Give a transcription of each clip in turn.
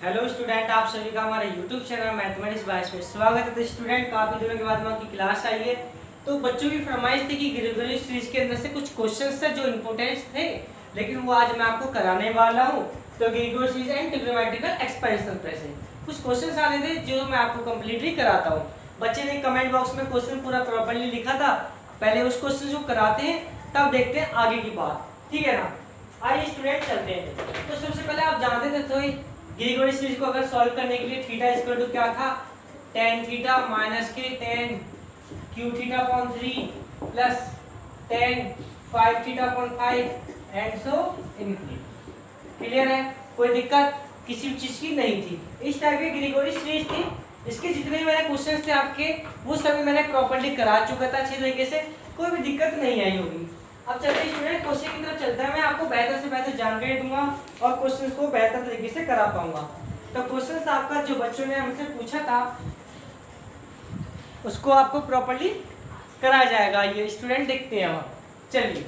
Hello student, आप सभी का हमारे यूट्यूब चैनल मैथमेटिक्स बायस में स्वागत है। तो स्टूडेंट, काफ़ी दिनों के बाद में आपकी क्लास आई है। तो बच्चों की फरमाइश थी कि ग्रेगोरी सीरीज के अंदर से कुछ क्वेश्चंस थे जो इंपॉर्टेंट थे, लेकिन वो आज मैं आपको कराने वाला हूँ। तो Gregory series and trigonometrical expansion present कुछ क्वेश्चंस आ रहे थे जो मैं आपको कंप्लीटली कराता हूँ। बच्चे ने कमेंट बॉक्स में क्वेश्चन पूरा प्रॉपरली लिखा था। पहले उस क्वेश्चन को कराते हैं, तब देखते हैं आगे की बात। ठीक है ना? आइए स्टूडेंट चलते हैं। तो सबसे पहले आप जानते थे तो ग्रेगोरी सीरीज को अगर सॉल्व करने के लिए थीटा इक्वल टू क्या था, tan थीटा माइनस के tan Q theta upon 3 plus tan 5 theta upon 5 and so infinity. Clear है? कोई दिक्कत किसी भी चीज की नहीं थी। इस टाइप की ग्रेगोरी सीरीज थी। इसके जितने भी मैंने क्वेश्चंस थे आपके, वो सभी मैंने प्रॉपर्ली करा चुका था अच्छी तरीके से, कोई भी दिक्कत नहीं आई होगी। अब चलते हैं स्टूडेंट, क्वेश्चन की तरफ चलता है। मैं आपको बेहतर से बेहतर जानकारी दूंगा और क्वेश्चन को बेहतर तरीके से करा पाऊंगा। तो क्वेश्चन आपका जो बच्चों ने हमसे पूछा था उसको आपको प्रॉपर्ली कराया जाएगा। ये स्टूडेंट देखते हैं हम। चलिए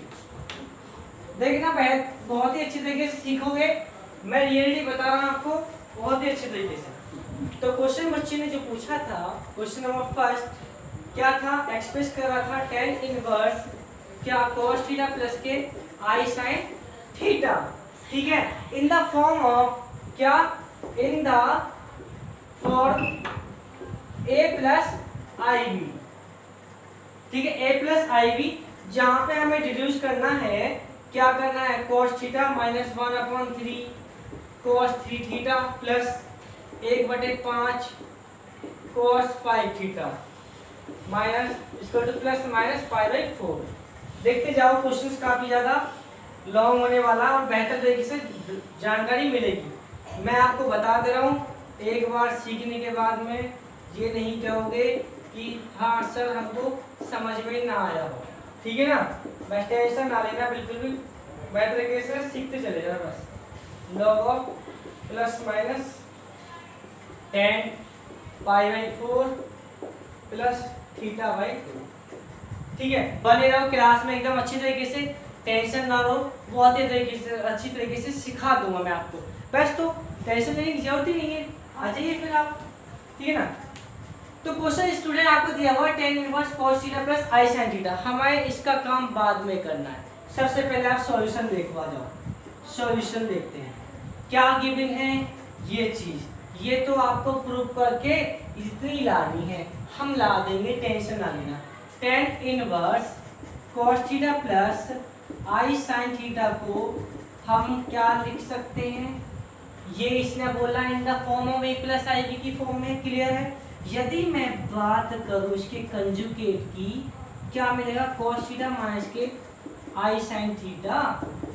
देखना, बहुत ही अच्छी तरीके से सीखोगे। मैं रियलिटी बता रहा हूँ आपको बहुत ही अच्छे तरीके से। तो क्वेश्चन बच्चे ने जो पूछा था, क्वेश्चन नंबर फर्स्ट क्या था, एक्सप्रेस कर रहा था tan इनवर्स क्या cos थीटा प्लस के आई साइन थीटा। ठीक है, इन द फॉर्म ऑफ क्या, in the form a plus I B. ठीक है, a प्लस आई बी, जहां पे हमें डिड्यूस करना है, क्या करना है, cos theta minus 1/3 cos 3 theta plus 1/5 cos 5 theta minus इसको तो प्लस माइनस 5/4। देखते जाओ, क्वेश्चंस काफी ज्यादा लॉन्ग होने वाला और बेहतर तरीके से जानकारी मिलेगी। मैं आपको बता दे रहा हूँ, एक बार सीखने के बाद में ये नहीं कहोगे कि हाँ सर हमको समझ में ना आया हो। ठीक है ना? बस टेंशन ना लेना, बिल्कुल भी बेहतर तरीके से सीखते चले जाना। बस log of plus minus tan π/4 plus theta by 2। ठीक है, बने रहो क्लास में एकदम अच्छी तरीके से, टेंशन ना लो। बहुत ही तरीके से अच्छी तरीके से सिखा दूंगा मैं आपको। बस तो टेंशन लेने की जरूरत ही नहीं है, आ जाइए फिर आप। ठीक है ना? तो क्वेश्चन स्टूडेंट आपको दिया हुआ tan inverse cos theta plus i sin theta. हमें इसका काम बाद में करना है। सबसे पहले आप सॉल्यूशन देखवा जाओ। सॉल्यूशन देखते हैं क्या गिवन है। ये चीज ये तो आपको प्रूव करके इतनी लानी है, हम ला देंगे, टेंशन ना लेना। tan inverse cos theta plus i sin theta को हम क्या लिख सकते हैं, ये इसने बोला in the form of a plus I b की फॉर्म में। क्लियर है? यदि मैं बात करूं इसके कंजुगेट की, क्या मिलेगा, cos थीटा माइनस के I sin theta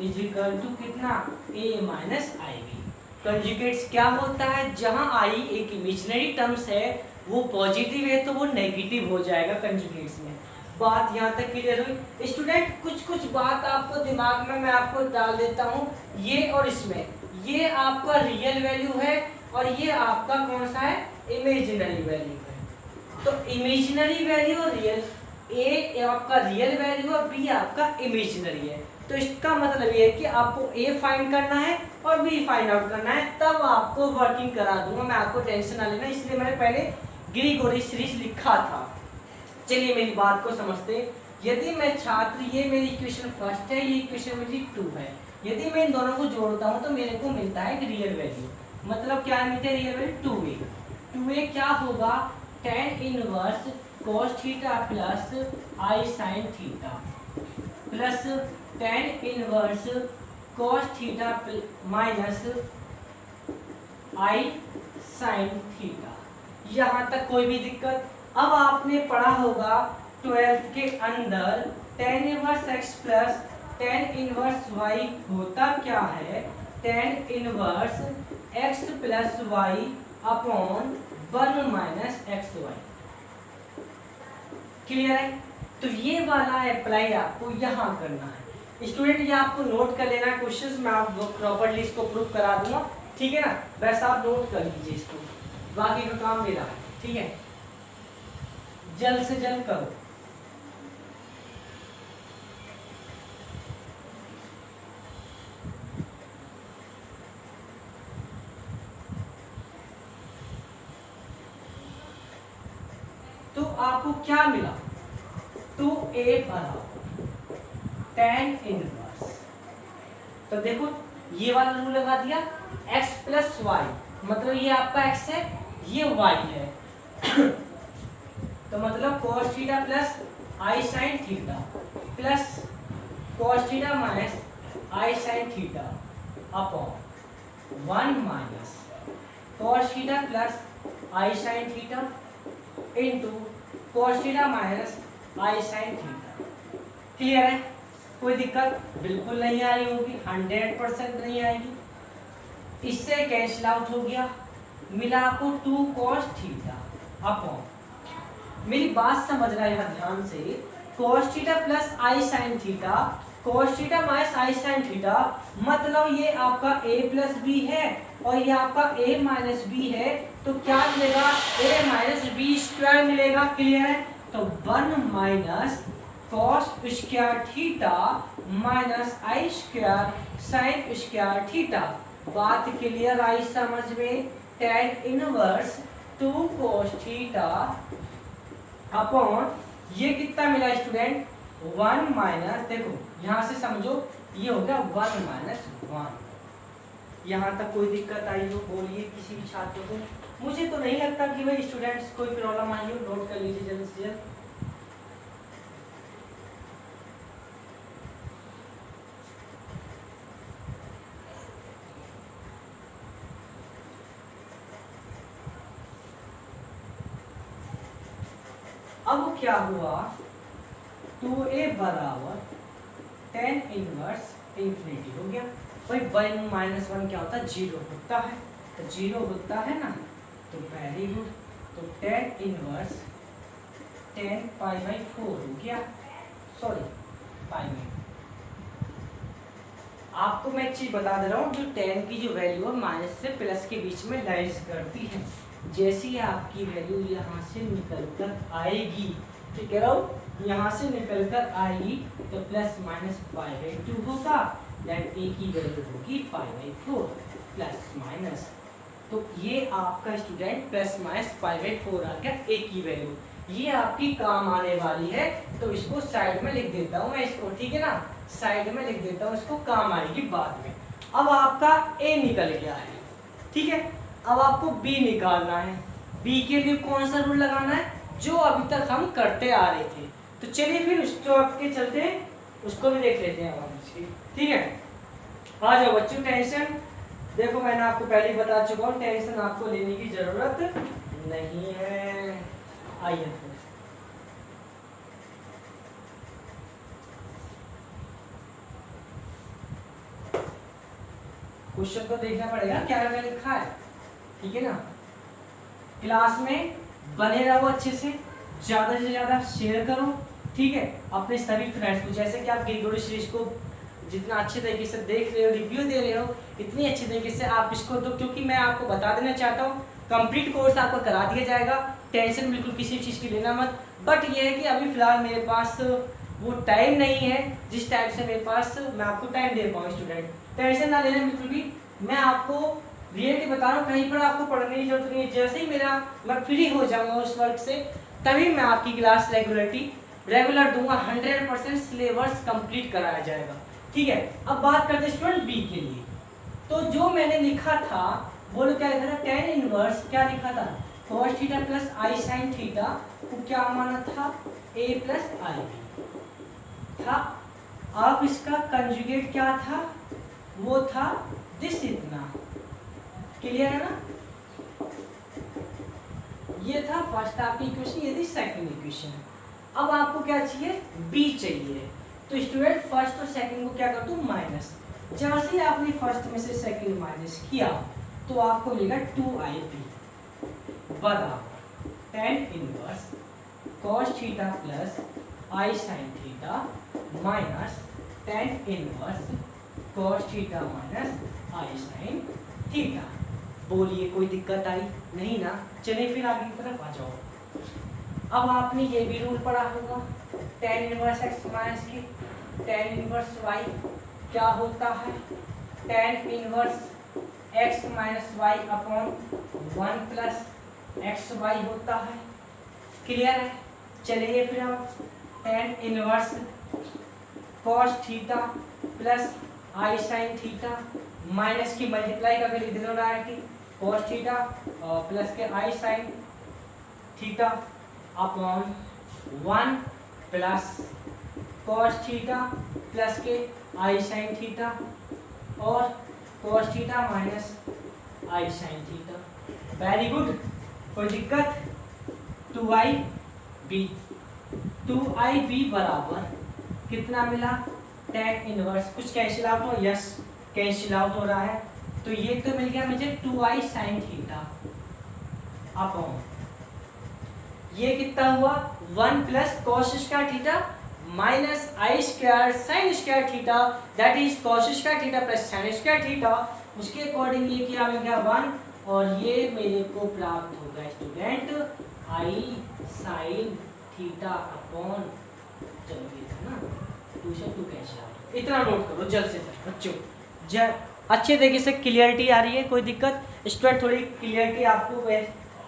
is equal to कितना, a minus I B. Conjugates क्या होता है, जहां आई एक इमेजिनरी टर्म्स है, वो पॉजिटिव है तो वो नेगेटिव हो जाएगा कंजुगेट्स में। बात यहाँ तक क्लियर हुई स्टूडेंट? कुछ बात आपको दिमाग में मैं आपको डाल देता हूँ। ये और इसमें ये आपका रियल वैल्यू है और ये आपका कौन सा है, इमेजिनरी वैल्यू है। तो इमेजिनरी वैल्यू और रियल, ए आपका रियल वैल्यू और बी आपका इमेजिनरी है। तो इसका मतलब ये है कि आपको ए फाइंड करना है और बी फाइंड आउट करना है, तब आपको वर्किंग करा दूंगा मैं, आपको टेंशन ना लेना। इसलिए मैंने पहले ग्रेगोरी सीरीज लिखा था। चलिए मेरी बात को समझते हैं। यदि मैं छात्र, ये मेरी इक्वेशन फर्स्ट है, ये इक्वेशन मेरी 2 है, यदि मैं इन दोनों को जोड़ता हूँ तो मेरे को मिलता है एक रियल वैल्यू। मतलब क्या मिलता है, रियल वैल्यू 2a। 2a क्या होगा, tan inverse cos theta plus i sin theta plus tan inverse cos theta minus i sin theta. यहाँ तक कोई भी दिक्कत? अब आपने पढ़ा होगा 12th के अंदर tan inverse x plus tan inverse y होता क्या है, tan inverse x plus y upon 1 minus X Y. Clear है? तो ये वाला अप्लाई आपको यहाँ करना है स्टूडेंट। ये आपको नोट कर लेना है क्वेश्चंस, मैं आपको प्रॉपर्ली इसको प्रूव करा दूंगा। ठीक है ना? बस आप नोट कर लीजिए इसको, बाकी का काम मेरा है। ठीक है, जल्द से जल्द करो। आपको क्या मिला, 2a बराबर tan इनवर्स। तो देखो ये वाला रूल लगा दिया, x प्लस वाई, मतलब ये आपका x है, ये y है। तो मतलब cos theta plus i sine theta plus cos theta minus i sine theta upon 1 minus cos theta plus i sine theta into cos theta minus i sine theta. Clear है? कोई दिक्कत बिल्कुल नहीं आ रही होगी, 100% नहीं आएगी। इससे कैंसिल आउट हो गया, मिला आपको 2 cos थीटा अपॉन, मेरी बात समझना है ध्यान से, cos theta plus i sine theta cos theta minus i sine theta, मतलब ये आपका a प्लस बी है और ये आपका a माइनस बी है, तो क्या मिलेगा, a माइनस बी स्क्वायर मिलेगा। क्लियर है? तो 1 minus cos square theta minus i square sine square theta. बात क्लियर आई समझ में? tan इनवर्स 2 cos थीटा अपॉन ये कितना मिला स्टूडेंट, 1 माइनस, देखो यहां से समझो, ये हो गया 1 माइनस 1। यहाँ तक कोई दिक्कत आई हो बोलिए किसी भी छात्र को? मुझे तो नहीं लगता कि भाई स्टूडेंट्स कोई प्रॉब्लम आई हो, नोट कर लीजिए जल्द से जल्द। अब क्या हुआ, 2a बराबर tan इनवर्स इंफिनिटी हो गया। भाई 1 माइनस 1 क्या होता है, 0 होता है, तो 0 होता है ना, तो वेरी गुड। तो tan inverse tan pi by 4 हो गया, सॉरी पाई बाई। आपको मैं एक चीज बता दे रहा हूँ, जो tan की जो वैल्यू है माइनस से प्लस के बीच में लाइज करती है, जैसी आपकी वैल्यू यहाँ से निकल कर आएगी, ठीक कह रहा हूँ, यहाँ से निकल कर आएगी तो प्लस माइनस पाई बाई 2 होगा, दैन a की वैल्यू होगी पाई बाई 4 प्लस माइनस। तो ये आपका student plus minus pi by 4 आ गया a की वैल्यू, ये आपकी काम आने वाली है, तो इसको साइड में लिख देता हूँ मैं इसको, ठीक है ना, साइड में लिख देता हूँ इसको, काम आएगी बाद में। अब आपका a निकल गया है, ठीक है, अब आपको b निकालना है। b के लिए कौन सा रूल लगाना है, जो अभी तक हम करते आ रहे थे। तो चलिए फिर उसको आपके चलते हैं, उसको भी देख लेते हैं हम इसकी, ठीक है। आ जाओ बच्चों, टेंशन देखो मैंने आपको पहले ही बता चुका हूँ, टेंशन आपको लेने की जरूरत नहीं है। आइए क्वेश्चन को देखना पड़ेगा क्या क्या लिखा है, ठीक है ना। क्लास में बने रहो, अच्छे से ज़्यादा शेयर करो, ठीक है, अपने सभी फ्रेंड्स को। जैसे कि आप ग्रीगोरी सीरीज को जितना अच्छे तरीके से देख रहे हो, रिव्यू दे रहे हो, इतनी अच्छी तरीके से आप इसको दो, क्योंकि मैं आपको बता देना चाहता हूँ कंप्लीट कोर्स आपको करा दिया जाएगा, टेंशन बिल्कुल किसी चीज़ की लेना मत। बट ये है कि अभी फ़िलहाल मेरे पास वो टाइम नहीं है, जिस टाइम से मेरे पास मैं आपको टाइम दे पाऊँ। स्टूडेंट टेंशन ना लेना बिल्कुल भी, मैं आपको रियलिटी बता रहा हूँ, कहीं पर आपको पढ़ने की जरूरत नहीं है। जैसे ही मैं फ्री हो जाऊँगा उस वर्क से, तभी मैं आपकी क्लास रेगुलर दूंगा, 100% सिलेबस कंप्लीट कराया जाएगा, ठीक है। अब बात करते हैं स्टूडेंट बी के लिए। तो जो मैंने लिखा था, बोलो क्या लिखा था, tan इनवर्स क्या लिखा था, cos theta plus i sine theta को क्या माना था, a प्लस आई था। अब इसका कंजुगेट क्या था, वो था दिस इतना। क्लियर है ना, ये था फर्स्ट आपकी इक्वेशन, ये थी सेकंड इक्वेशन। अब आपको क्या चाहिए, b चाहिए। तो स्टूडेंट फर्स्ट और सेकंड को क्या कर दूं, माइनस। जहां से आपने फर्स्ट में से सेकंड माइनस किया तो आपको मिलेगा 2ib बराबर tan inverse cos theta plus i sine theta minus tan inverse cos theta minus i sine theta. बोलिए कोई दिक्कत आई नहीं ना। चलिए फिर आगे की तरफ आ जाओ। अब आपने ये भी रूल पढ़ा होगा tan इनवर्स x माइनस की tan इनवर्स y क्या होता है, tan inverse x minus y upon 1 plus x y होता है। क्लियर है, चलिए फिर हम tan inverse cos theta plus i sine theta minus की मल्टीप्लाई करके लिख देते हैं डायरेक्टली cos थीटा प्लस के i sine theta upon 1 plus cos theta plus के आई साइन थीटा और cos theta minus i sine theta. Very good, कोई दिक्कत? 2IB बराबर कितना मिला? tan इनवर्स, कुछ कैंसिल आउट हो? यस, कैंसिल आउट हो रहा है, तो ये तो मिल गया मुझे 2I साइन थीटा अपॉन ये कितना हुआ 1 plus cos square theta minus i square sine square theta, that is cos square theta plus sine square theta. उसके अकॉर्डिंग ये क्या मिल गया 1 और ये मेरे को प्राप्त होगा student I sine theta upon, चलो ये था ना 2 से 2 कैंसिल आउट। इतना नोट करो जल्द से जल्द बच्चों, अच्छे तरीके से क्लियरिटी आ रही है? कोई दिक्कत? स्टूडेंट थोड़ी क्लियरिटी आपको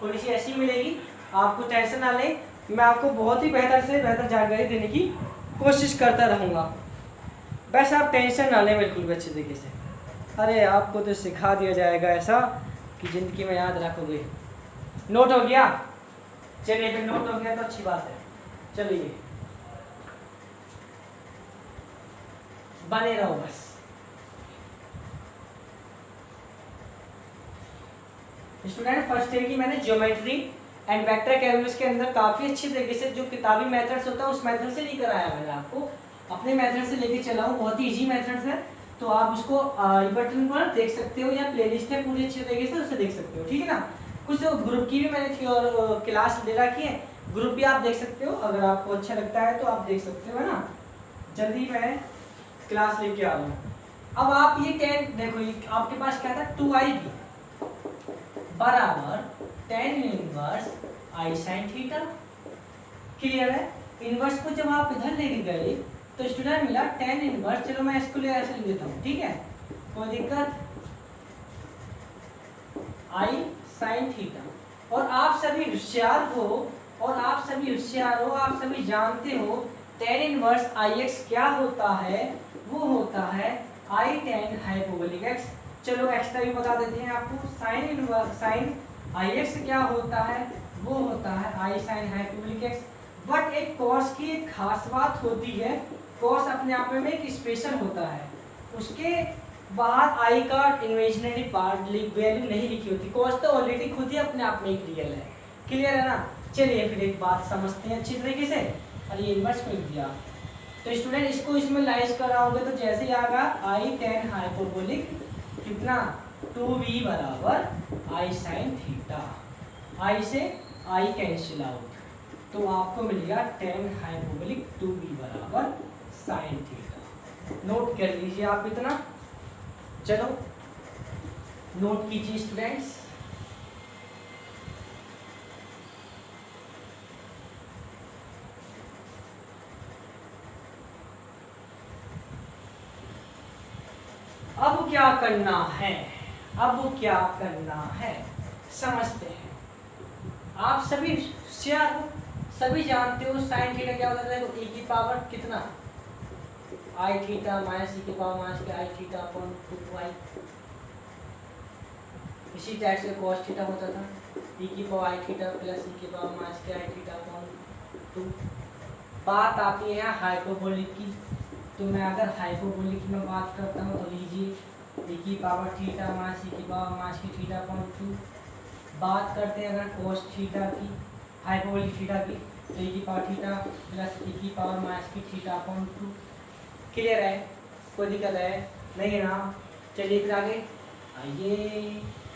थोड़ी सी ऐसी मिलेगी, आपको टेंशन ना ले, मैं आपको बहुत ही बेहतर से बेहतर जानकारी देने की कोशिश करता रहूँगा, बस आप टेंशन ना लें बिल्कुल भी अच्छे तरीके से। अरे आपको तो सिखा दिया जाएगा ऐसा कि ज़िंदगी में याद रखोगे। नोट हो गया? चलिए फिर, नोट हो गया तो अच्छी बात है। चलिए बने रहो बस। स्टूडेंट फर्स्ट ईयर की मैंने ज्योमेट्री एंड वेक्टर कैलकुलस के अंदर काफ़ी अच्छी तरीके से जो किताबी मेथड्स होता है उस मेथड से नहीं कराया मैंने आपको, अपने मेथड से लेके चला हूँ। बहुत ही इजी मेथड्स है, तो आप उसको आई बटन पर देख सकते हो या प्लेलिस्ट है पूरी अच्छी तरीके से, उससे देख सकते हो, ठीक है ना। कुछ ग्रुप की भी मैंने और क्लास दे रखी है, ग्रुप भी आप देख सकते हो, अगर आपको अच्छा लगता है तो आप देख सकते हो, है ना। जल्दी मैं क्लास लेके आ रहा हूँ। अब आप ये 10 देखो, ये आपके पास क्या था 2IB बराबर tan इनवर्स आई साइन थीटा। क्लियर है? इनवर्स को जब आप इधर लेके गए तो स्टूडेंट मिला tan इनवर्स, चलो मैं इसको ले ऐसे लिख देता हूँ, ठीक है, कोई दिक्कत? आई साइन थीटा। और आप सभी होशियार हो, आप सभी जानते हो tan इनवर्स IX क्या होता है? वो होता है आई tan हाइपोबोलिक x। चलो एक्स्ट्रा भी बता देते हैं आपको, साइन इनवर्स साइन IX क्या होता है? वो होता है आई साइन हाइपोबोलिक x। बट एक कॉस की एक खास बात होती है, कॉस अपने आप में एक स्पेशल होता है, उसके बाहर आई का इमेजिनरी पार्ट वैल्यू नहीं लिखी होती। कॉस तो ऑलरेडी खुद ही अपने आप में एक रियल है। क्लियर है ना? चलिए फिर एक बात समझते हैं अच्छी तरीके से। और ये इनवर्स को लिख दिया, तो स्टूडेंट इसको इसमें लाइज कराओगे तो जैसे ही आएगा आई tan हाइपोबोलिक कितना 2v बराबर आई साइन थीटा, आई से आई कैंसिल आउट, तो आपको मिल गया tan हाइपोबोलिक 2v बराबर साइन थीटा। नोट कर लीजिए आप इतना, चलो नोट कीजिए स्टूडेंट्स। अब क्या करना है? समझते हैं। आप सभी होशियार हो, सभी जानते हो साइन थीटा क्या होता है। तो e की पावर कितना आई थीटा माइनस e की पावर माइनस के आई थीटा अपॉन 2y। इसी टाइप से cos थीटा होता था e की पावर आई थीटा प्लस e की पावर माइनस के आई थीटा अपॉन 2। बात आती है हाइपोबोलिक की, तो मैं अगर हाइपोबोलिक में बात करता हूँ तो लीजिए e की पावर थीटा माइनस e की पावर माइनस की थीटा अपॉन 2। बात करते हैं अगर cos थीटा की, हाइपोबोलिक थीटा की, तो e की पावर थीटा प्लस e की पावर माइनस की थीटा अपॉन 2। क्लियर है? कोई दिक्कत है? नहीं है ना? चलिए फिर आगे आइए।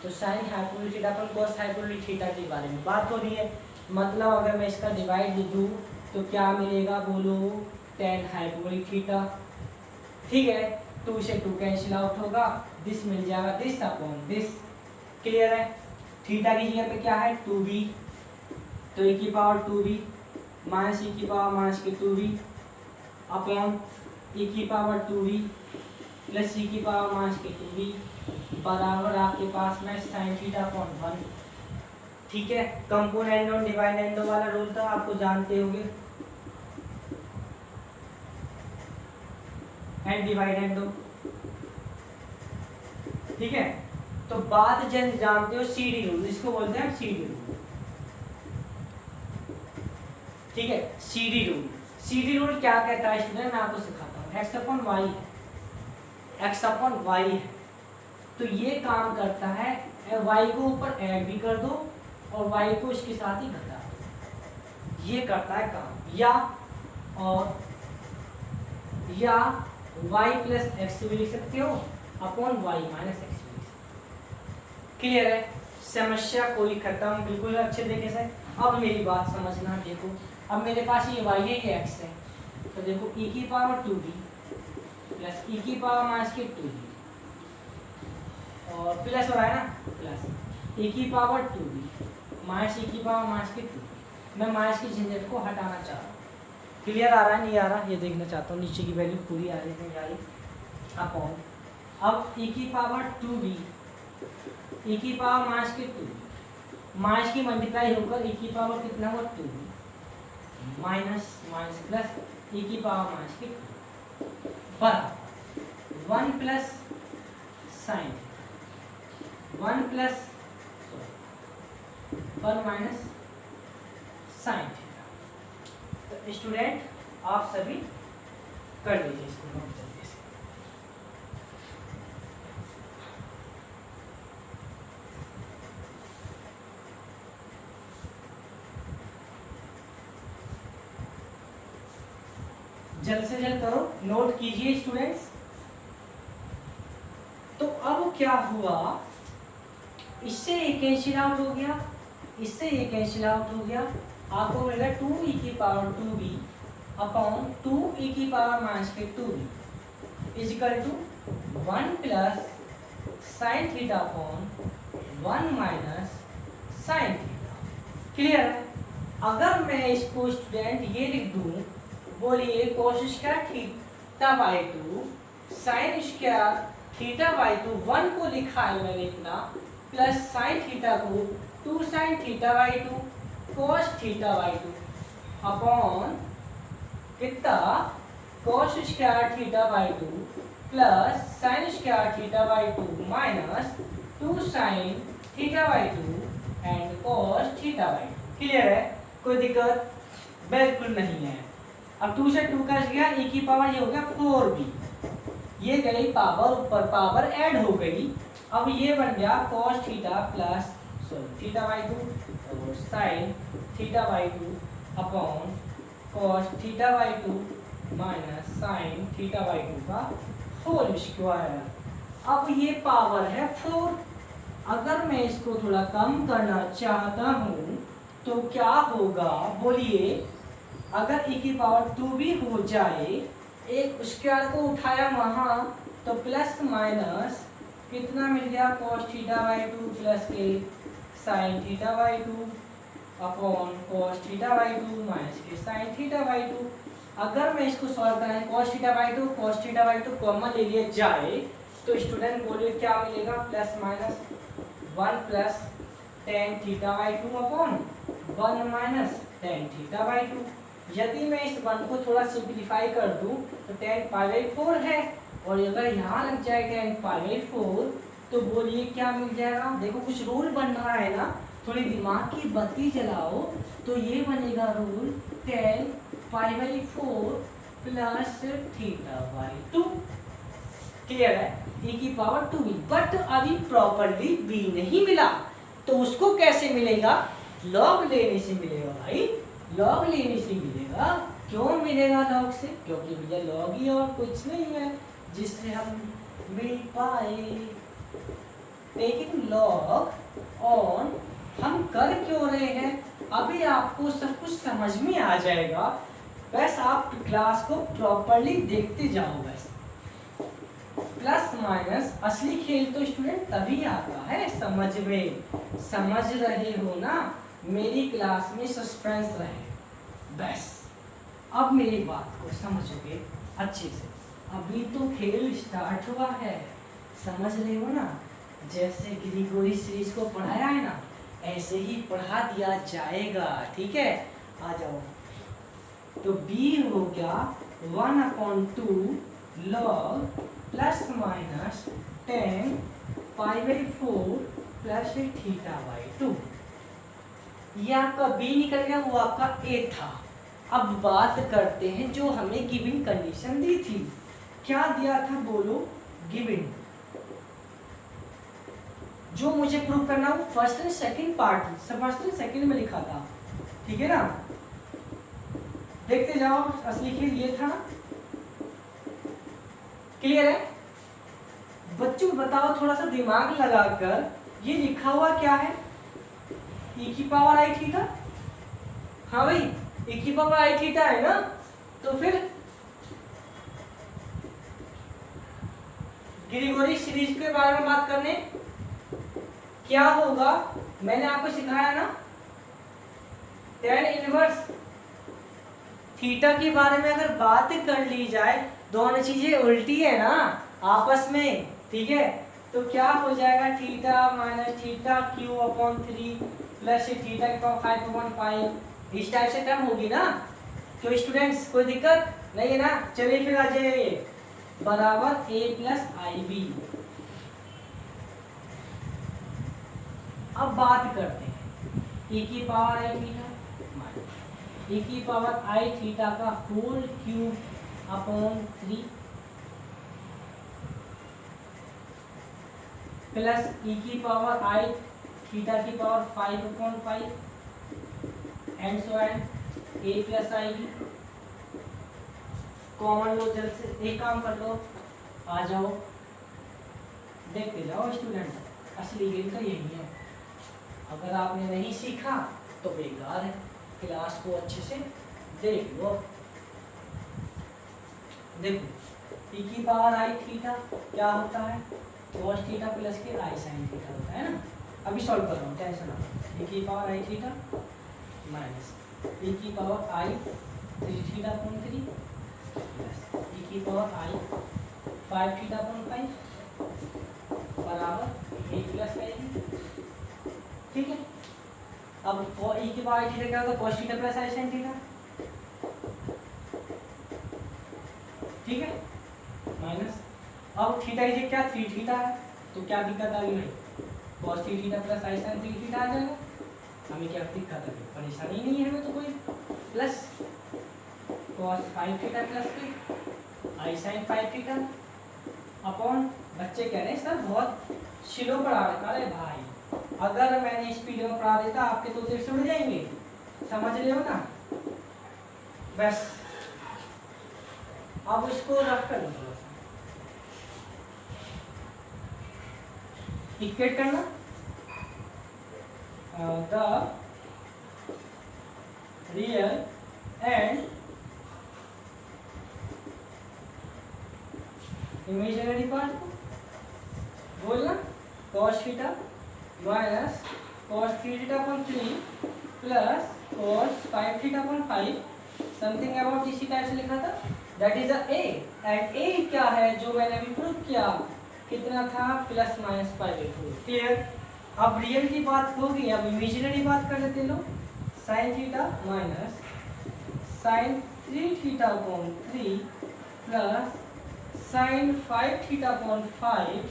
तो sine hyperbolic theta upon cos hyperbolic theta के बारे में बात हो रही है। मतलब अगर मैं इसका डिवाइड लिख दूँ तो क्या मिलेगा बोलो? tan हाइपोबोलिक थीटा, ठीक है, 2 से 2 कैंसिल आउट होगा, दिस मिल जाएगा दिस अपॉन दिस। क्लियर है? थीटा की जगह पे क्या है 2v, तो e की पावर 2v माइनस e की पावर माइनस की 2v अपॉन e की पावर 2v प्लस e की पावर माइनस की 2v बराबर आपके पास में साइन थीटा अपॉन 1। ठीक है, कंपोनेंडो डिवाइडेंडो वाला रूल था, आपको जानते होंगे, एंड डिवाइडेंडो, ठीक है। तो बात जानते हो सीडी रूल, इसको बोलते हैं सीडी रूल, ठीक है। सीडी रूल, सीडी रूल क्या कहता है स्टूडेंट, मैं आपको सिखाता हूँ। X upon Y, X upon Y है, तो ये काम करता है, वाई को ऊपर ऐड भी कर दो और वाई को इसके साथ ही घटा दो, ये करता है काम। या वाई प्लस एक्स भी लिख सकते हो अपॉन वाई माइनस एक्स भी लिख सकते हो। क्लियर है, समस्या कोई खत्म, बिल्कुल अच्छे तरीके से। अब मेरी बात समझना, देखो अब मेरे पास ये वाई है, ये एक्स है, तो देखो e की पावर 2b प्लस e की पावर माइनस के 2b, और प्लस हो रहा है ना, प्लस e की पावर 2b माइनस e की पावर माइनस के 2b। मैं माइनस की झंझट को हटाना चाह रहा हूँ। क्लियर आ रहा है, नहीं आ रहा, ये देखना चाहता हूँ नीचे की वैल्यू पूरी आ रही है नहीं आ रही। अपॉन अब e की पावर 2b, e की पावर माइनस के 2b, माइनस की मल्टीप्लाई होकर e की पावर कितना हुआ 2b, minus minus plus e की पावर माइनस के 2 पर 1 प्लस साइन, 1 प्लस पर माइनस साइन थीटा। तो स्टूडेंट आप सभी कर लीजिए इसको बहुत जल्दी से। जल्द से जल्द करो, नोट कीजिए स्टूडेंट्स। तो अब क्या हुआ, इससे ये कैंसिल आउट हो गया, इससे ये कैंसिल आउट हो गया, आपको मिलेगा 2e की पावर 2b अपॉन 2e की पावर माइनस के 2b equal to 1 plus sine theta upon 1 minus sine theta. Clear है। अगर मैं इसको स्टूडेंट ये लिख दूं, बोलिए cos square theta by 2 sine square theta by 2, 1 को लिखा है मैंने इतना, प्लस साइन थीटा को 2 sine theta by 2 cos theta by 2 upon कितना cos square theta by 2 plus sine square theta by 2 minus 2 sine theta by 2 and cos theta by 2। Clear है, कोई दिक्कत बिल्कुल नहीं है। अब 2 से 2 का गया, e की पावर ये हो गया 4b, ये गई पावर ऊपर, पावर ऐड हो गई। अब ये बन गया cos theta plus theta by 2 और sign theta by 2 upon cos theta by 2 minus sine theta by 2 का होल स्क्वायर। अब ये पावर है 4, अगर मैं इसको थोड़ा कम करना चाहता हूँ तो क्या होगा, बोलिए अगर e की पावर 2 भी हो जाए, एक स्क्वायर को उठाया वहाँ, तो प्लस माइनस कितना मिल गया cos थीटा बाई 2 प्लस के sign theta by 2 upon cos theta by 2 minus के साइन थीटा बाई 2। अगर मैं इसको सॉल्व कराएं, cos थीटा बाई 2 कॉमन ले लिया जाए, तो स्टूडेंट बोलिए क्या मिलेगा, plus minus 1 plus tan theta by 2 upon 1 minus tan theta by 2। यदि मैं इस 1 को थोड़ा सिंप्लीफाई कर दूं तो tan पाई बाई 4 है, और अगर यहाँ लग जाए tan पाई बाई 4 तो बोलिए क्या मिल जाएगा। देखो कुछ रूल बन रहा है ना, थोड़ी दिमाग की बत्ती जलाओ, तो ये बनेगा rule tan pi by 4 plus theta by 2। Clear है, e की पावर 2b, बट अभी प्रॉपरली b नहीं मिला, तो उसको कैसे मिलेगा, लॉग लेने से मिलेगा भाई, लॉग लेने से मिलेगा। क्यों मिलेगा लॉग से, क्योंकि भैया लॉग ही और कुछ नहीं है जिससे हम मिल पाए। टेकिंग लॉग ऑन हम कर क्यों रहे हैं, अभी आपको सब कुछ समझ में आ जाएगा, बस आप क्लास को प्रॉपरली देखते जाओ। बस प्लस माइनस असली खेल तो स्टूडेंट तभी आता है समझ में, समझ रहे हो ना, मेरी क्लास में सस्पेंस रहे बस। अब मेरी बात को समझोगे अच्छे से, अभी तो खेल स्टार्ट हुआ है, समझ रहे हो ना। जैसे ग्रिगोरी सीरीज को पढ़ाया है ना, ऐसे ही पढ़ा दिया जाएगा, ठीक है। आ जाओ, तो b हो गया 1/2 log प्लस माइनस 10 π/4 प्लस θ/2। ये आपका b निकल गया, वो आपका a था। अब बात करते हैं जो हमें गिवन कंडीशन दी थी। क्या दिया था बोलो? गिवन, जो मुझे प्रूव करना वो first and second part, first and second में लिखा था, ठीक है ना। देखते जाओ, असली खेल ये था ना, क्लियर है बच्चों? बताओ थोड़ा सा दिमाग लगाकर, ये लिखा हुआ क्या है? e⁻i theta. हाँ भाई, e⁻i थीटा है ना, तो फिर ग्रीगोरी सीरीज के बारे में बात करने क्या होगा, मैंने आपको सिखाया ना, tan इनवर्स थीटा के बारे में अगर बात कर ली जाए, दोनों चीजें उल्टी है ना आपस में, ठीक है। तो क्या हो जाएगा? Theta minus theta q/3 plus theta की पावर 5/5, इस टाइप से टर्म होगी ना। तो स्टूडेंट्स कोई दिक्कत नहीं है ना? चलिए फिर आ जाइए, बराबर a प्लस IB। अब बात करते हैं e⁻i थीटा e⁻i थीटा का whole cube plus e⁻i theta की power 5/5 and so and a plus IB। Common लो, जल्द से एक काम कर लो, आ जाओ, देखते जाओ स्टूडेंट, असली गेम तो यही है। अगर आपने नहीं सीखा तो बेकार है, क्लास को अच्छे से देख लो। देखो e⁻i थीटा क्या होता है? cos थीटा प्लस के i sin थीटा होता है ना। अभी सॉल्व कर रहा हूँ, टेंशन ना लो। e⁻i theta minus e⁻i 3θ/3 plus e⁻i 5θ/5 बराबर a प्लस IB, ठीक है। अब e⁻i थीटा क्या होगा? cos theta plus i sin theta, ठीक है, माइनस। अब थीटा की क्या 3θ है, तो क्या दिक्कत आ गई भाई? cos 3θ प्लस i sin 3θ आ जाएगा। हमें क्या दिक्कत आ गई? परेशानी नहीं है हमें तो कोई। प्लस cos 5θ प्लस के i sin 5θ अपॉन, बच्चे कह रहे हैं सर बहुत स्लो पढ़ा रखा है भाई। अगर मैंने स्पीड में पढ़ा देता आपके तो उधर से उड़ जाएंगे, समझ रहे हो ना। बस अब इसको रख कर लो, इक्वेट करना the real and imaginary part को बोलना, cos theta minus cos 3θ/3 plus cos 5θ/5 something about इसी टाइप से लिखा था, that is a। And a क्या है जो मैंने अभी प्रूव किया, कितना था? Plus minus π/4। क्लियर? अब रियल की बात होगी, अब इमेजिनरी बात कर लेते लोग। sin theta minus sin 3θ/3 plus sin 5θ/5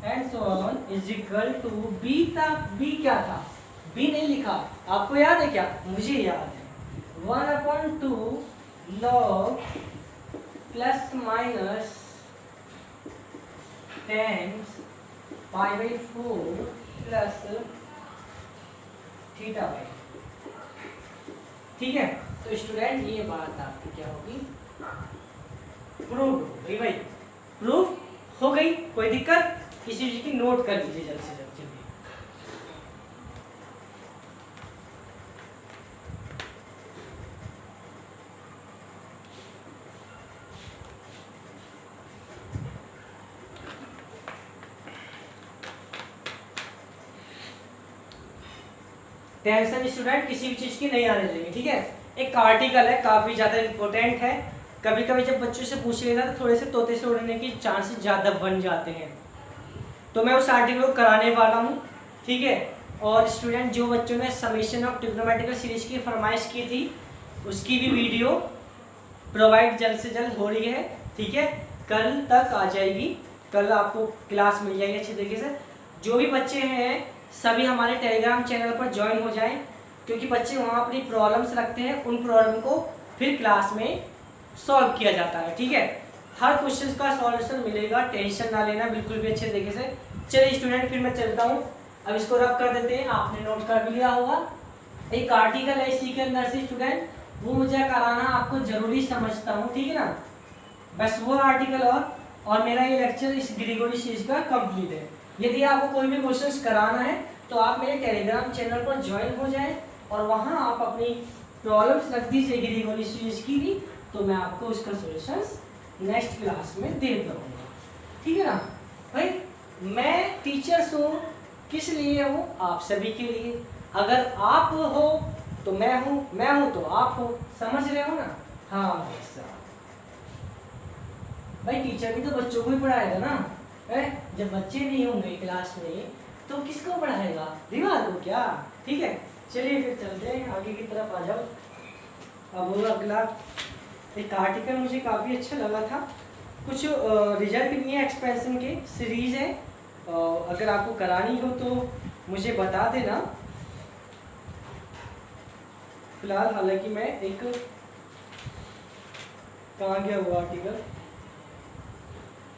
and so on is equal to b तक। b क्या था? b नहीं लिखा, आपको याद है क्या? मुझे याद है, 1/2 log प्लस माइनस 10 π/4 प्लस θ/, ठीक है। तो स्टूडेंट ये बात आपकी क्या होगी? प्रूव हो गई भाई, प्रूव हो गई। कोई दिक्कत? किसी चीज की नोट कर लीजिए जल्द से जल्द। चलिए टेंशन स्टूडेंट किसी भी चीज की नहीं आने देंगे, ठीक है। एक आर्टिकल है, काफी ज्यादा इंपॉर्टेंट है। कभी कभी जब बच्चों से पूछ लेगा तो थोड़े से तोते से उड़ने की चांसेस ज़्यादा बन जाते हैं, तो मैं उस आर्टिकल को कराने वाला हूँ, ठीक है। और स्टूडेंट जो बच्चों ने समेशन ऑफ ट्रिग्नोमेट्रिकल सीरीज की फरमाइश की थी उसकी भी वीडियो प्रोवाइड जल्द से जल्द हो रही है, ठीक है, कल तक आ जाएगी, कल आपको क्लास मिल जाएगी अच्छी तरीके से। जो भी बच्चे हैं सभी हमारे टेलीग्राम चैनल पर ज्वाइन हो जाएं, क्योंकि बच्चे वहाँ अपनी प्रॉब्लम्स रखते हैं, उन प्रॉब्लम को फिर क्लास में सॉल्व किया जाता है, ठीक है। हर क्वेश्चन का सॉल्यूशन मिलेगा, टेंशन ना लेना बिल्कुल भी अच्छे तरीके से। चलिए स्टूडेंट फिर मैं चलता हूँ, अब इसको रब कर देते हैं, आपने नोट कर भी लिया होगा। एक आर्टिकल है इसी के अंदर से स्टूडेंट, वो मुझे कराना आपको जरूरी समझता हूँ, ठीक है ना, बस वो आर्टिकल और मेरा ये लेक्चर इस ग्रीगोरी सीरीज का कंप्लीट है। यदि आपको कोई भी क्वेश्चंस कराना है तो आप मेरे टेलीग्राम चैनल पर ज्वाइन हो जाएं और वहाँ आप अपनी प्रॉब्लम्स रख दीजिए ग्रीगोरी सीरीज की भी, तो मैं आपको उसका सॉल्यूशंस नेक्स्ट क्लास में दे दूँगा, ठीक है ना भाई। मैं टीचर्स हूँ, किस लिए हूँ? आप सभी के लिए। अगर आप हो तो मैं हूँ तो आप हो, समझ रहे हो ना? हाँ भाई साहब, भाई टीचर भी तो बच्चों को ही पढ़ाएगा ना है? जब बच्चे नहीं होंगे क्लास में तो किसको पढ़ाएगा? दीवार को क्या? ठीक है, चलिए फिर चलते हैं आगे की तरफ, आ जाओ। अब अगला एक आर्टिकल मुझे काफ़ी अच्छा लगा था, कुछ रिजल्ट भी है एक्सप्रेशन के, सीरीज है, अगर आपको करानी हो तो मुझे बता देना। फिलहाल हालांकि मैं एक, कहाँ गया हुआ आर्टिकल,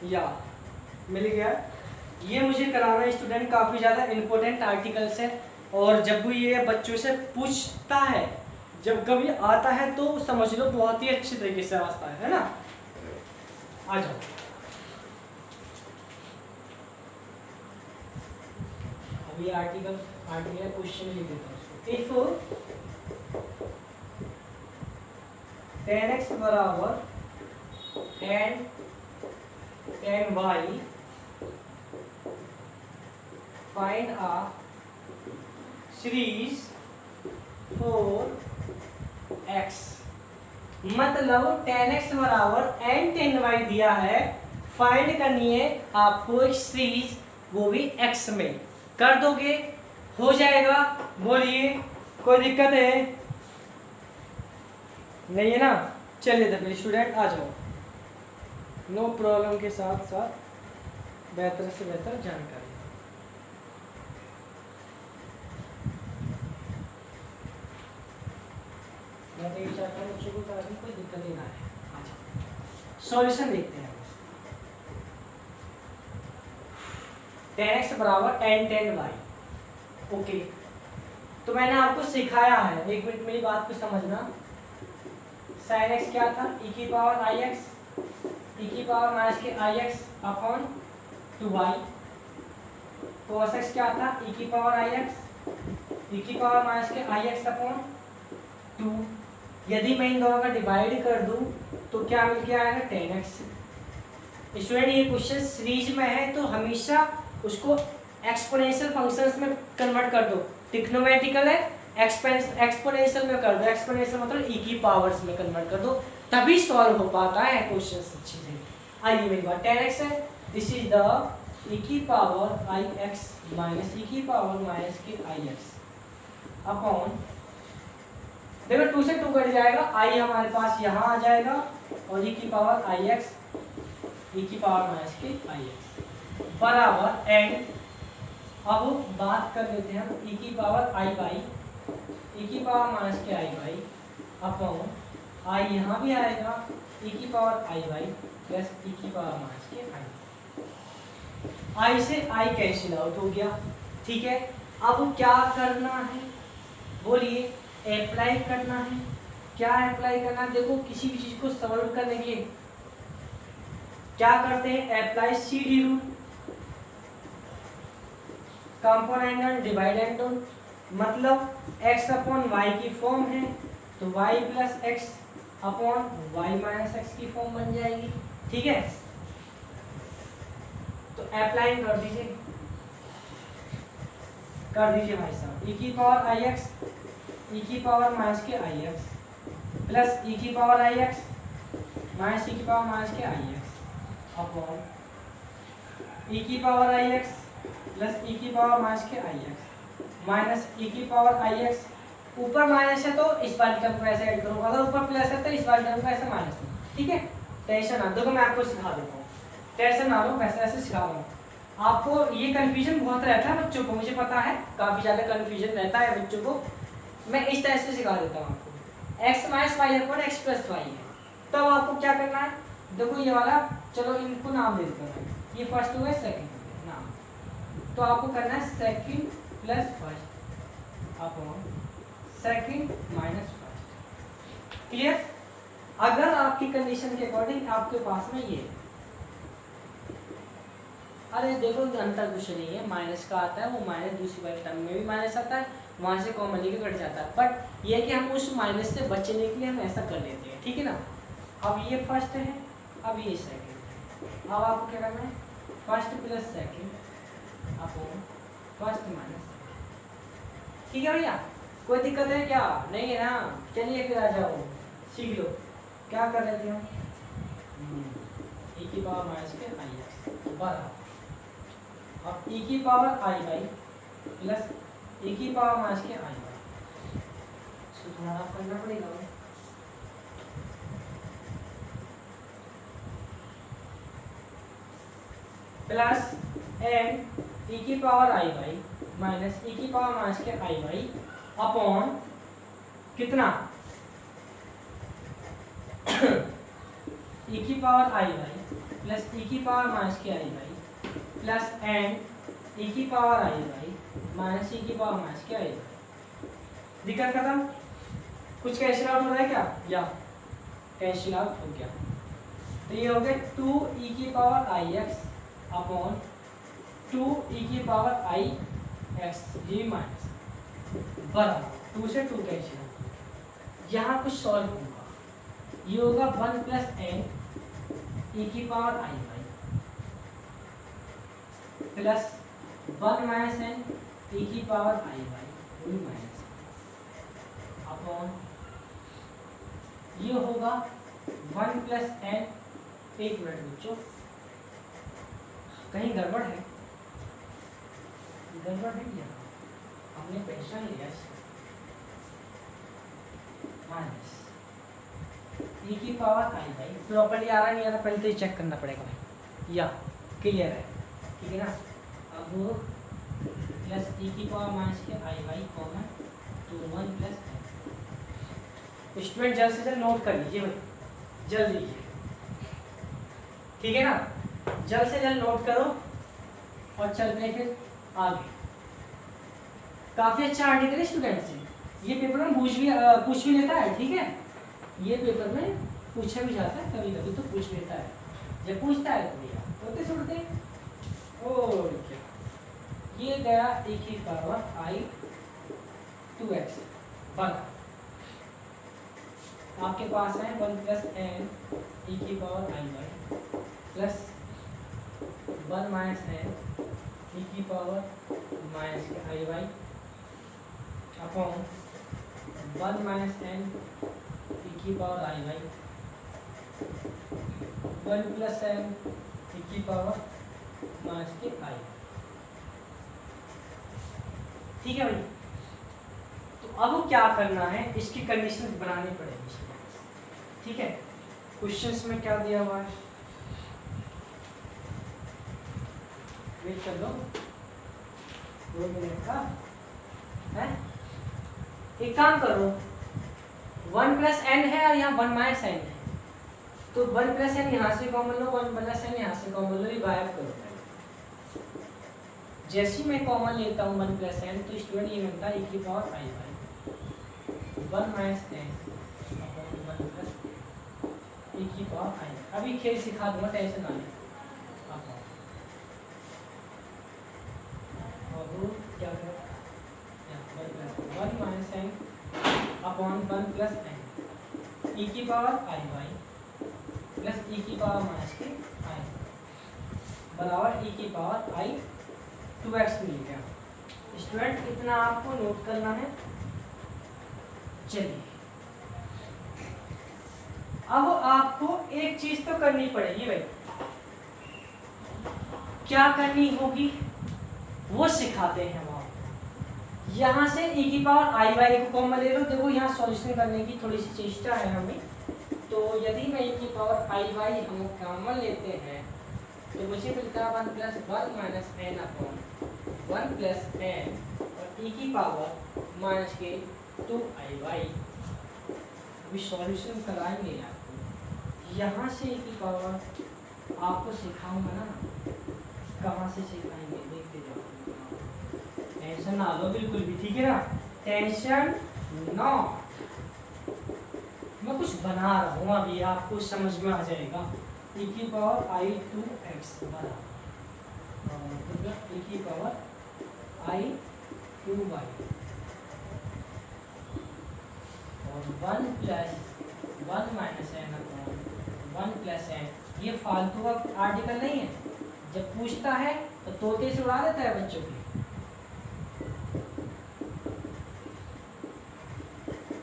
या मिल गया, ये मुझे कराना स्टूडेंट, काफ़ी ज़्यादा इम्पोर्टेंट आर्टिकल्स है और जब भी ये बच्चों से पूछता है, जब कभी आता है तो समझ लो बहुत ही अच्छे तरीके से आता है ना। आ जाओ, अभी आर्टिकल क्वेश्चन लिख देता हूँ। इफ 10x बराबर 10y फाइंड आ सीरीज 4x, मतलब 10x बराबर n 10y दिया है, फाइंड करनी है आपको एक सीरीज, वो भी x में। कर दोगे? हो जाएगा, बोलिए कोई दिक्कत है? नहीं है ना? चलिए तो फिर स्टूडेंट आ जाओ, नो प्रॉब्लम के साथ साथ बेहतर से बेहतर जानकारी। मैं तो ये चाहता हूँ बच्चों को कराने कोई दिक्कत ही ना है। अच्छा, सॉल्यूशन देखते हैं। 10x बराबर n 10y, ओके, तो मैंने आपको सिखाया है, एक मिनट मेरी बात को समझना। sin x क्या था? e की पावर i x, e की पावर माइनस के i x upon 2y। cos x क्या था? e की पावर i x, e की पावर माइनस के i x अपॉन 2। यदि मैं इन दोनों का डिवाइड कर दूं तो क्या मिल के आएगा? 10x। स्टूडेंट ये क्वेश्चन सीरीज में है तो हमेशा उसको एक्सपोनेंशियल फंक्शंस में कन्वर्ट कर दो। ट्रिग्नोमेट्रिकल है, एक्सपोनेंशियल में कर दो, एक्सपोनेंशियल मतलब e की पावर्स में कन्वर्ट कर दो, तभी सॉल्व हो पाता है क्वेश्चन अच्छे से। आइए मेरी बात, 10x है, दिस इज द e की पावर ix माइनस e की पावर माइनस के ix अपॉन, देखो 2 से 2 कट जाएगा, i हमारे पास यहाँ आ जाएगा और e की पावर ix, e की पावर माइनस के ix बराबर n। अब बात कर लेते हैं हम e की पावर i बाई, e की पावर माइनस के i बाई अपॉन i यहाँ भी आएगा, e की power i by plus e की पावर माइनस के i से i कैंसिल आउट हो गया, ठीक है। अब क्या करना है? बोलिए, अप्लाई करना है। क्या अप्लाई करना है? देखो किसी भी चीज को सॉल्व करने के लिए क्या करते हैं? Apply CD rule, component and dividend rule, मतलब x अपॉन वाई की फॉर्म है तो y plus X upon Y minus X की फॉर्म बन जाएगी, ठीक है। तो अप्लाई कर दीजिए भाई साहब, e की पावर आई एक्स, e की पावर माइनस के आई एक्स प्लस e की पावर आई एक्स माइनस e की पावर माइनस के आई एक्स अपॉन e की पावर आई एक्स प्लस e की पावर माइनस के आई एक्स माइनस ई की पावर आई एक्स, ऊपर माइनस है तो इस वाली टर्म को ऐसे ऐड करो, अगर ऊपर प्लस है तो इस वाली टर्म को ऐसे माइनस करो, ठीक है। टेंशन ना, देखो मैं आपको सिखा देता हूँ, टेंशन ना लो, वैसे ऐसे सिखा रहा हूँ आपको। ये कन्फ्यूजन बहुत रहता है बच्चों को, मुझे पता है काफ़ी ज़्यादा कन्फ्यूजन रहता है बच्चों को, मैं इस तरह से सिखा देता हूँ आपको। X minus Y upon X plus Y है, तब आपको क्या करना है, देखो ये वाला, चलो इनको नाम दे देता हूँ, ये फर्स्ट हो गया, सेकंड हो गया नाम, तो आपको करना है second plus first upon second minus first. Clear? अगर आपकी कंडीशन के अकॉर्डिंग आपके पास में ये, अरे देखो अंतर कुछ नहीं है, माइनस का आता है वो माइनस दूसरी वाली टर्म में भी माइनस आता है, वहाँ से कॉमन लेके घट जाता है, बट ये कि हम उस माइनस से बचने के लिए हम ऐसा कर लेते हैं, ठीक है ना। अब ये फर्स्ट है, अब ये सेकंड है, अब आपको क्या करना है, first plus second upon first minus, ठीक है भैया। कोई दिक्कत है क्या? नहीं है ना, चलिए फिर आ जाओ, सीख लो क्या कर रहे थे हम, ई की पावर माइनस के आई एक्स बराबर, अब ई की पावर आई वाई प्लस ई की पावर माइनस के आई वाई, इसको थोड़ा रफ करना पड़ेगा प्लस एन ई की पावर आई वाई माइनस ई की पावर माइनस के आई वाई अपॉन कितना ई की पावर आई वाई प्लस ई की पावर माइनस के i Y plus N E की पावर आई वाई माइनस ई की पावर माइनस के आई वाई। दिक्कत खत्म? कुछ कैंसिल आउट हो रहा है क्या? या कैंसिल आउट हो गया, तो ये हो गया 2 ई की पावर आई एक्स अपॉन 2 ई की पावर आई एक्स जी माइनस बराबर 2 से 2 कैंसिल। यहाँ कुछ सॉल्व होगा, ये होगा 1 प्लस एन ई की पावर आई वाई प्लस 1 माइनस एन ई की पावर आई वाई माइनस अपॉन ये होगा 1 प्लस एन, एक मिनट बच्चों कहीं गड़बड़ है, गड़बड़ है क्या? हमने पहचान लिया माइनस ई की पावर आई वाई, प्रॉपर्ली आ रहा नहीं आ रहा पहले तो ये चेक करना पड़ेगा भाई, या क्लियर है, ठीक है ना। अब प्लस ई की पावर माइनस के आई वाई कॉमन तो 1 प्लस एन। स्टूडेंट जल्द से जल्द नोट कर लीजिए भाई, जल्द लीजिए, ठीक है ना, जल्द से जल्द नोट करो और चलते हैं फिर आगे। काफ़ी अच्छा आर्टिकल है स्टूडेंट से, ये पेपर में पूछ भी लेता है, ठीक है, ये पेपर में पूछा भी जाता है, कभी कभी तो पूछ लेता है, जब पूछता है तो भैया होते सुनते और क्या, ये गया e की पावर आई 2x बराबर, आपके पास है 1 प्लस एन ई की पावर आई वाई प्लस 1 माइनस एन ई की पावर माइनस के i y upon 1 minus n ई की पावर आई वाई 1 प्लस एन ई की पावर माइनस के आई, ठीक है भाई। तो अब क्या करना है, इसकी कंडीशंस बनानी पड़ेगी, ठीक है। क्वेश्चंस में क्या दिया हुआ है, वेट कर लो 2 मिनट का है, एक काम करो 1 प्लस एन है और यहाँ 1 माइनस एन है, तो 1 प्लस एन यहाँ से कॉमन लो, 1 प्लस एन यहाँ से कॉमन लो, ये गायब करो। जैसे मैं कॉमन लेता हूँ 1 प्लस एन तो स्टूडेंट ये बनता है e की पावर आई y 1 minus N upon 1 plus e की पावर आई। अभी खेल सिखा दूंगा, टेंशन ना लें। और क्या करें, 1 minus N upon 1 plus N E की पावर आई वाई प्लस ई की पावर माइनस के आई बराबर ई की पावर आई 2x मिल गया। स्टूडेंट इतना आपको नोट करना है। चलिए अब आपको एक चीज तो करनी पड़ेगी भाई, क्या करनी होगी वो सिखाते हैं हम आपको। यहाँ से e की पावर आई वाई को कॉमन ले लो। देखो यहाँ सॉल्यूशन करने की थोड़ी सी चेष्टा है हमें। तो यदि मैं e की पावर आई वाई हम कॉमन लेते हैं तो मुझे मिलता है 1 + 1 - n/1 + n और e की पावर माइनस के 2i/y। अभी सॉल्यूशन कराएंगे आपको। यहाँ से e की पावर आपको सिखाऊंगा ना, कहाँ से सिखाएंगे देखते जाओ। टेंशन ना लो बिल्कुल भी, ठीक है ना, टेंशन ना। मैं कुछ बना रहा हूँ अभी, आपको समझ में आ जाएगा। e की पावर i2x बराबर e की पावर i2y और 1 + 1 - n/1 + n। ये फालतू का आर्टिकल नहीं है। जब पूछता है तो तोते से उड़ा देता है बच्चों की,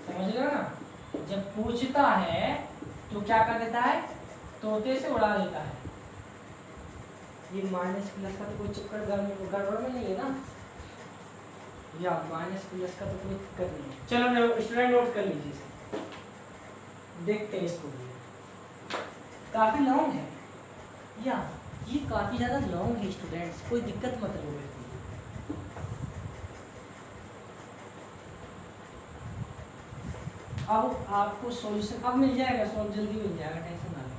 समझ लो ना। जब पूछता है तो क्या कर देता है, तोते से उड़ा देता है। ये माइनस प्लस का तो कोई चक्कर गड़बड़ में नहीं है ना, या माइनस प्लस का तो कोई दिक्कत नहीं है। चलो स्टूडेंट नोट कर लीजिए इसे, देखते हैं इसको भी। काफ़ी लॉन्ग है या ये काफ़ी ज़्यादा लॉन्ग है स्टूडेंट्स, कोई दिक्कत मत लो। अब आपको सॉल्यूशन अब मिल जाएगा, सॉल्व जल्दी मिल जाएगा, टेंशन ना लो।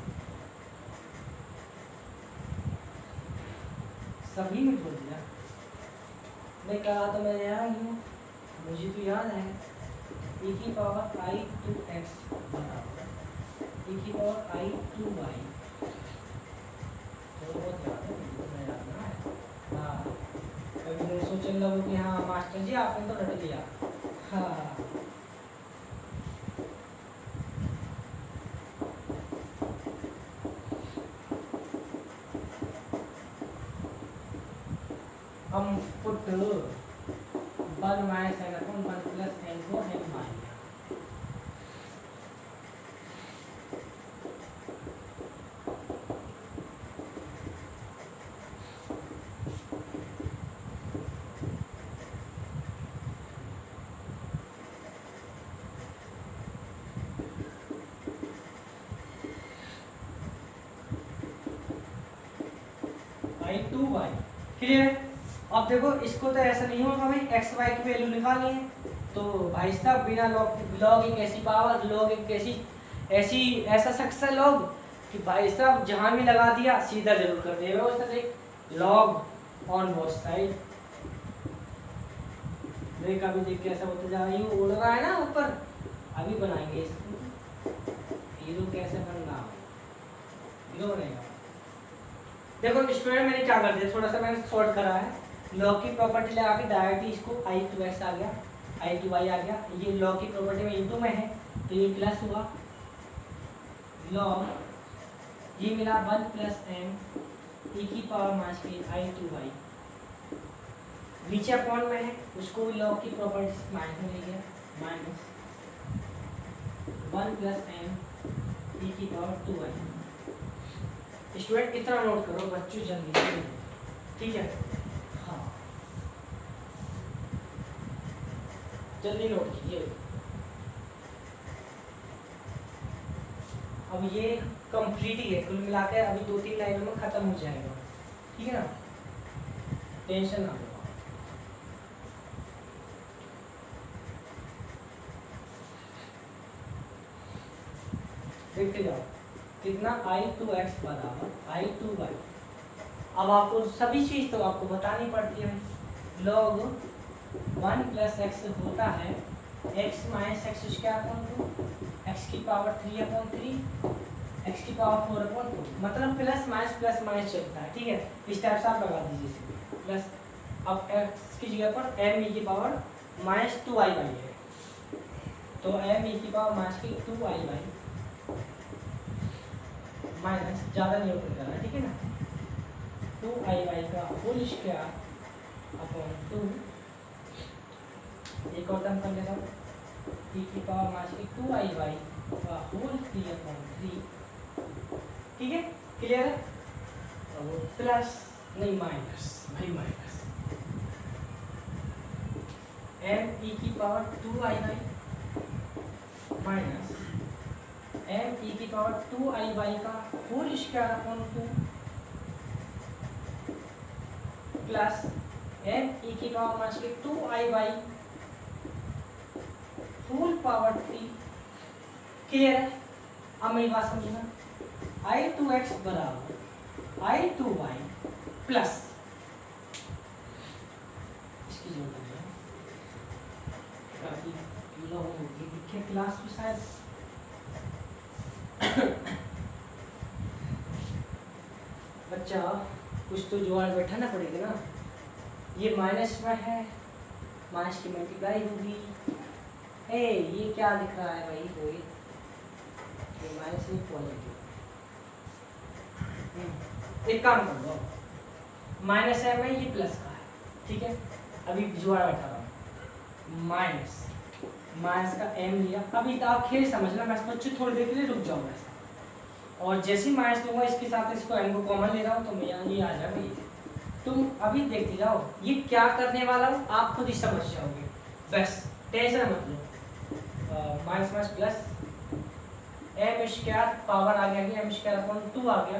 सभी में बोल दिया मैं, कहा तो मैं याद हूँ, मुझे तो याद है। e की पावर i2x बराबर e की पावर i2y। तो बहुत याद है, हाँ। कभी सोच लो कि हाँ मास्टर जी आपने तो रट लिया। हाँ हम पुट 1 - n/1 + n को n मान लिया। i2y clear. अब देखो इसको तो ऐसा नहीं होगा भाई, एक्स वाई की वैल्यू निकालनी है तो भाई साहब बिना लॉग एक ऐसी पावर, लॉग एक ऐसी ऐसा शख्स है लॉग कि भाई साहब जहाँ भी लगा दिया सीधा जरूर कर देगा वो sir. Log on both side. देख अभी देख कैसा होता जा रहा है, उड़ रहा है ना ऊपर। अभी बनाएंगे इसको, हीरो कैसे बनना, हीरो बनेगा। देखो स्टूडेंट मैंने क्या कर दिया, थोड़ा सा मैंने शॉर्ट करा है। लॉग की प्रॉपर्टी लगा के डायरेक्टली इसको i2x आ गया, i2y आ गया। ये लॉग की प्रॉपर्टी में इनटू में है तो ये प्लस हुआ, लॉग ये मिला 1 + n e की पावर माइनस के i2y। नीचे अपॉन में है उसको भी लॉग की प्रॉपर्टी माइनस में ले गया, माइनस 1 + n e की पावर 2y। स्टूडेंट इतना नोट करो बच्चों जल्दी से, ठीक है। हाँ जल्दी नोट कीजिए। अब ये कंप्लीट ही है कुल मिला के, अभी 2-3 लाइनों में खत्म हो जाएगा, ठीक है ना, टेंशन ना लो। देखते जाओ कितना i2x बराबर i2y। अब आपको सभी चीज़ तो आपको बतानी पड़ती है। log 1 + x होता है x - x उसके अपॉन 2, x की पावर 3/3, x की पावर 4/2, मतलब प्लस माइनस चलता है, ठीक है। इस टाइप से आप लगा दीजिए इसे प्लस। अब x की जगह पर m e की पावर -2i/y है तो m e की पावर -2i/y माइनस ज़्यादा नहीं ओपन करना, ठीक है ना, 2i/y का होल स्क्वायर अपॉन 2। एक और टर्म कर लेता हूँ, e की पावर -2i/y का होल 3/3, ठीक है, क्लियर है। और प्लस नहीं माइनस, भाई माइनस एम ई की power 2i by minus M E की पावर 2i बाई का whole square upon 2 plus M E की पावर माइनस के 2i by whole power 3 clear है। अब मेरी बात समझना, i2x बराबर i2y प्लस इसकी जरूरत नहीं है, काफी लो होगी दिखे क्लास में शायद। बच्चा कुछ तो जुगाड़ बैठाना पड़ेगा ना। ये माइनस में है, माइनस की मल्टीप्लाई होगी। ये क्या दिख रहा है भाई, कोई माइनस नहीं पॉजिटिव। एक काम कर दो, माइनस है में ये प्लस का है, ठीक है। अभी जुगाड़ बैठा रहा हूँ, माइनस माइनस का एम लिया। अभी तो आप खेल समझना, मैं बच्चे थोड़ी देर के लिए रुक जाऊँगा ऐसा, और जैसे ही माइनस लूँगा इसके साथ इसको एम को कॉमन ले रहा हूँ तो मैं यहाँ ये आ जाएगा ये। तुम अभी देखते जाओ ये क्या करने वाला हूँ, आप खुद ही समझ जाओगे, बस टेंशन मत लो। Minus minus plus m square power आ गया, एम स्क्वायर अपॉन 2 आ गया,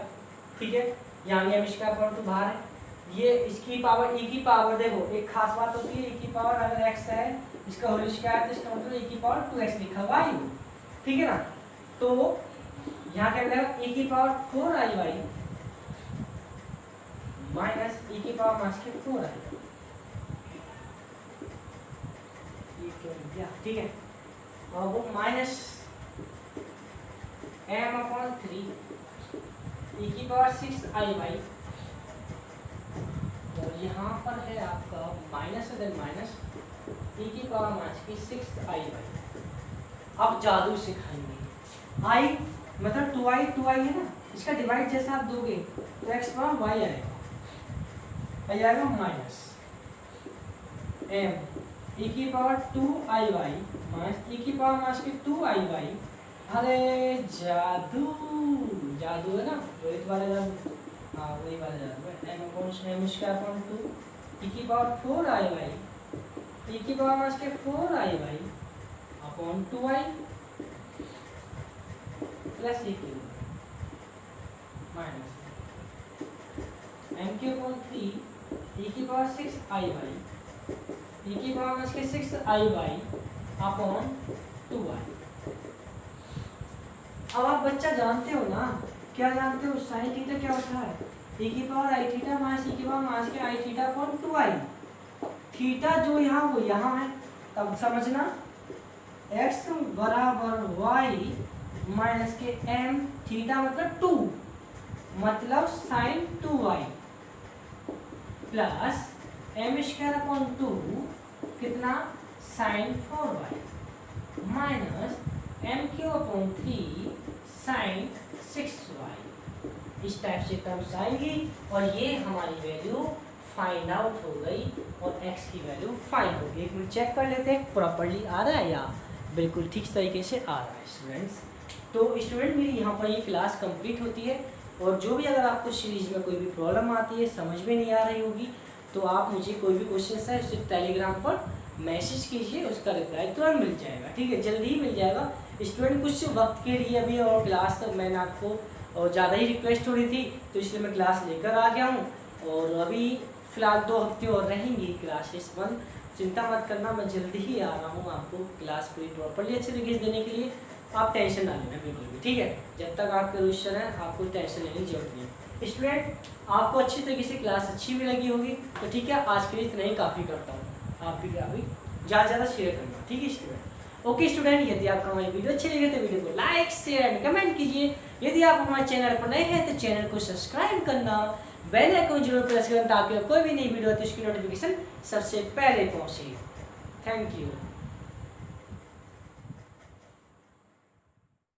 ठीक है। यहाँ एम स्क्वायर अपॉन 2 बाहर है, ये इसकी पावर ई की पावर। देखो एक खास बात होती है, ई की पावर अगर एक्स है इसका होल स्क्वायर तो इसका मतलब ई की पावर 2x लिखा हुआ है, ठीक है ना। तो यहाँ क्या मिलेगा, ई की पावर 4i बाई माइनस ई की पावर माइनस के 4i, ठीक है। और वो माइनस एम अपॉन 3 ई की पावर 6i बाई, और यहाँ पर है आपका माइनस देन माइनस ई की पावर माइनस की 6i बाई। अब जादू सिखाएंगे, आई मतलब 2i है ना, इसका डिवाइड जैसा आप दोगे तो x पावर y आएगा माइनस m ई की पावर 2i बाई माइनस ई की पावर माइनस की 2i बाई। अरे जादू जादू है ना, रोहित वाला जादू, हाँ वही वाला जादू है। M upon M square upon 2 E की पावर 4i बाई ई की पावर माइनस के 4i by upon 2i plus E की माइनस एम के अपॉन 3 ई की पावर 6i बाई ई की पावर माइनस के 6i बाई अपॉन 2i। अब आप बच्चा जानते हो ना, क्या जानते हो, साइन थीटा क्या होता है, ई की पावर आई थीटा माइनस ई की पावर माइनस के आई थीटा अपॉन 2i। थीटा जो यहाँ वो यहाँ है, तब समझना x बराबर y माइनस के m, थीटा मतलब 2 मतलब sine 2y plus m square upon 2 कितना sine 4y minus m cube upon 3 sine 6y। इस टाइप से टर्म्स आएगी और ये हमारी वैल्यू फाइंड आउट हो गई और x की वैल्यू फाइंड हो गई। एक मिनट चेक कर लेते हैं प्रॉपर्ली आ रहा है या बिल्कुल ठीक तरीके से आ रहा है स्टूडेंट्स। तो स्टूडेंट मेरी यहाँ पर ये क्लास कंप्लीट होती है, और जो भी अगर आपको सीरीज में कोई भी प्रॉब्लम आती है, समझ में नहीं आ रही होगी, तो आप मुझे कोई भी क्वेश्चन है उसे टेलीग्राम पर मैसेज कीजिए, उसका रिप्लाई तुरंत मिल जाएगा, ठीक है, जल्दी ही मिल जाएगा। स्टूडेंट कुछ वक्त के लिए अभी और क्लास मैंने आपको और ज़्यादा ही रिक्वेस्ट हो रही थी तो इसलिए मैं क्लास लेकर आ गया हूँ, और अभी फ़िलहाल 2 हफ्ते और रहेंगी क्लासेस बंद। चिंता मत करना, मैं जल्दी ही आ रहा हूँ आपको क्लास पूरी प्रॉपर्ली अच्छे तरीके से देने के लिए। आप टेंशन ना लेना बिल्कुल भी, ठीक है। जब तक आपके रजिस्टर है आपको टेंशन लेने की जरूरत नहीं। स्टूडेंट आपको अच्छी तरीके से क्लास अच्छी भी लगी होगी तो ठीक है, आज के लिए इतना ही काफ़ी करता हूँ। आप भी ज़्यादा शेयर करना, ठीक है स्टूडेंट। ओके स्टूडेंट, यदि आपको हमारी वीडियो अच्छी लगी तो वीडियो को लाइक शेयर एंड कमेंट कीजिए। यदि आप हमारे चैनल पर नए हैं तो चैनल को सब्सक्राइब करना, बेल आइकन जरूर प्रेस करना ताकि कोई भी नई वीडियो हो तो उसकी नोटिफिकेशन सबसे पहले पहुँचे। Thank you.